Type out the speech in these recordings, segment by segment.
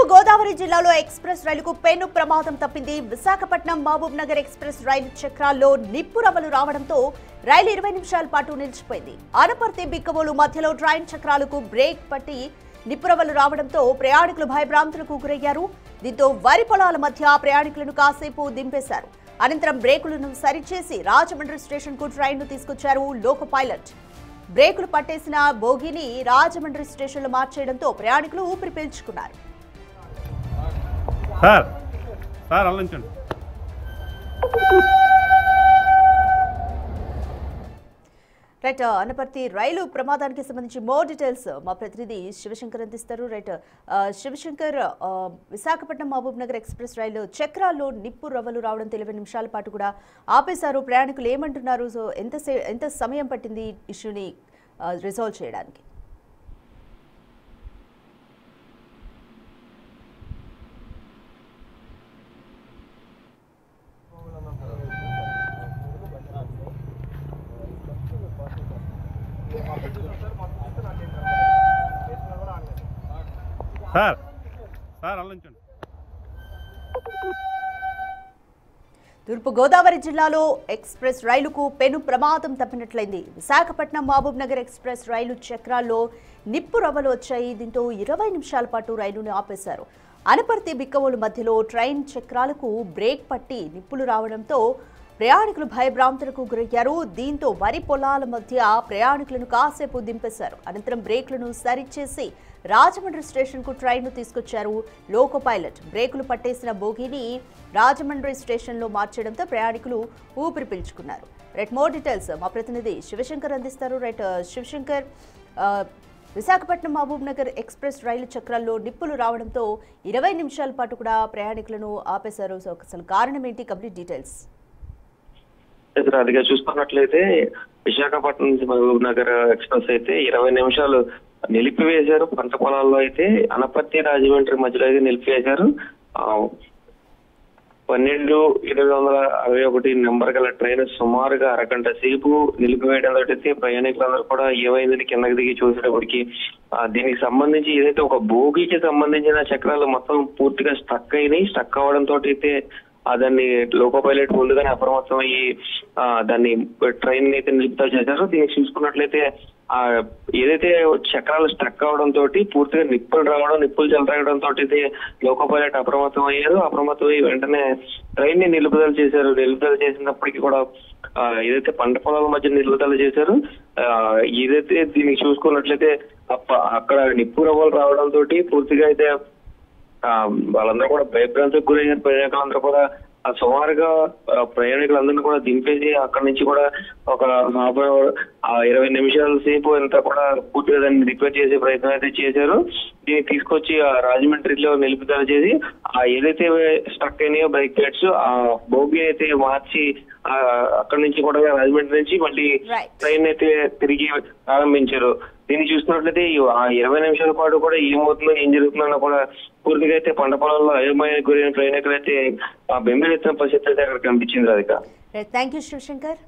గోదావరి జిల్లాలో ఎక్స్ప్రెస్ రైలుకు పెను ప్రమాదం తప్పింది. విశాఖపట్నం మహబూబ్ నగర్ ఎక్స్ప్రెస్ రైలు చక్రాల్లో నిప్పు రవ్వలు రావడంతో రైలు 20 నిమిషాల పాటు నిలిచిపోయింది. అనపర్తి బిక్కవోలు మధ్యలో ట్రైన్ చక్రాలకు బ్రేక్ పట్టి నిప్పు రవ్వలు రావడంతో ప్రయాణికులు భయభ్రాంతులకు గురయ్యారు. దీంతో వరి పొలాల మధ్య ప్రయాణికులను కాసేపు దింపేశారు. అనంతరం బ్రేకులను సరిచేసి రాజమండ్రి స్టేషన్ కు ట్రైన్ ను తీసుకొచ్చారు లోకో పైలట్. బ్రేకులు పట్టేసిన బోగిని రాజమండ్రి స్టేషన్ లో మార్చేయడంతో ప్రయాణికులు ఊపిరి పీల్చుకున్నారు. రైట్, అనపర్తి రైలు ప్రమాదానికి సంబంధించి మోర్ డీటెయిల్స్ మా ప్రతినిధి శివశంకర్ అందిస్తారు. రైట్ శివశంకర్, విశాఖపట్నం మహబూబ్ నగర్ ఎక్స్ప్రెస్ రైలు చక్రాల్లో నిప్పు రవ్వలు రావడం 20 నిమిషాల పాటు కూడా ఆపేశారు. ప్రయాణికులు ఏమంటున్నారు? సో ఎంత సమయం పట్టింది ఇష్యూని రిజాల్వ్ చేయడానికి? తూర్పు గోదావరి జిల్లాలో ఎక్స్ప్రెస్ రైలుకు పెను ప్రమాదం తప్పినట్లయింది. విశాఖపట్నం మహబూబ్ నగర్ ఎక్స్ప్రెస్ రైలు చక్రాల్లో నిప్పు రవ్వలు వచ్చాయి. దీంతో 20 నిమిషాల పాటు రైలును ఆపేశారు. అనపర్తి బిక్కవోలు మధ్యలో ట్రైన్ చక్రాలకు బ్రేక్ పట్టి నిప్పులు రావడంతో ప్రయాణికులు భయభ్రాంతులకు గురయ్యారు. దీంతో వరి పొలాల మధ్య ప్రయాణికులను కాసేపు దింపేశారు. అనంతరం బ్రేకులను సరిచేసి రాజమండ్రి స్టేషన్ కు ట్రైన్ ను తీసుకొచ్చారు లోకో పైలట్. బ్రేకులు పట్టేసిన బోగిని రాజమండ్రి స్టేషన్ లో మార్చడంతో ప్రయాణికులు ఊపిరి పీల్చుకున్నారు. రైట్, మోర్ డీటెయిల్స్ మా ప్రతినిధి శివశంకర్ అందిస్తారు. రైట్ శివశంకర్, విశాఖపట్నం మహబూబ్ నగర్ ఎక్స్ప్రెస్ రైలు చక్రాల్లో నిప్పులు రావడంతో 20 నిమిషాల పాటు కూడా ప్రయాణికులను ఆపేశారు. సో అసలు కారణం ఏంటి? Complete details. అదిగా చూసుకున్నట్లయితే విశాఖపట్నం నుంచి మహబూబ్ నగర్ ఎక్స్ప్రెస్ అయితే 20 నిమిషాలు నిలిపివేశారు. పంట పొలాల్లో అయితే అనపర్తి రాజమండ్రి మధ్యలో అయితే నిలిపివేశారు. 12-861 నెంబర్ గల ట్రైన్ సుమారుగా అరగంట సేపు నిలిపివేయడంతో అయితే ప్రయాణికులందరూ కూడా ఏమైందని కిందకి దిగి చూసేటప్పటికి దీనికి సంబంధించి ఏదైతే ఒక బోగికి సంబంధించిన చక్రాలు మొత్తం పూర్తిగా స్టక్ అయినాయి. స్టక్ అవడంతో అయితే దాన్ని లోకో పైలట్ ముందుగానే అప్రమత్తం అయ్యి దాన్ని ట్రైన్ అయితే నిలుపుదల చేశారు. దీనికి చూసుకున్నట్లయితే ఏదైతే చక్రాలు స్ట్రక్ అవడంతో పూర్తిగా నిప్పులు చెలరాగడంతో అయితే లోకో పైలట్ అప్రమత్తం అయ్యారు. అప్రమత్తం అయ్యి వెంటనే ట్రైన్ ని నిలుపుదల చేశారు. నిలుపుదల చేసినప్పటికీ కూడా ఏదైతే పంట పొలాల మధ్య నిలుపుదల చేశారు, ఏదైతే దీనికి చూసుకున్నట్లయితే అక్కడ నిప్పు రవ్వలు రావడంతో పూర్తిగా అయితే వాళ్ళందరూ కూడా భయభ్రాంతికి గురయ్యారు. ప్రయాణికులందరూ కూడా సుమారుగా ప్రయాణికులందరినీ కూడా దింపేసి అక్కడి నుంచి కూడా ఒక 20 నిమిషాల సేపు అంతా కూడా పూర్తిగా దాన్ని రిపేర్ చేసే ప్రయత్నం అయితే చేశారు. దీన్ని తీసుకొచ్చి రాజమండ్రిలో నిలుపుదల చేసి ఏదైతే స్టక్ అయినాయో బ్రేక్ ప్లేట్స్ ఆ బోగి అయితే మార్చి అక్కడి నుంచి కూడా రాజమండ్రి నుంచి మళ్ళీ ట్రైన్ అయితే తిరిగి ప్రారంభించారు. దీన్ని చూస్తున్నట్లయితే 20 నిమిషాల పాటు కూడా ఏమవుతుందో ఏం జరుగుతుందో కూడా పూర్తిగా అయితే పంట పొలాల్లో అయోమయానికి గురైన ప్రయాణికులు అయితే బెంబేలెత్తిన పరిస్థితి అయితే అక్కడ కనిపించింది. Radhika, thank you Shivashankar.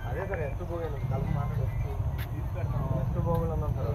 అదే సార్ ఎంత పోయాను కలిసి మాట్లాడి ఎంత పోగలు అన్నాం సార్.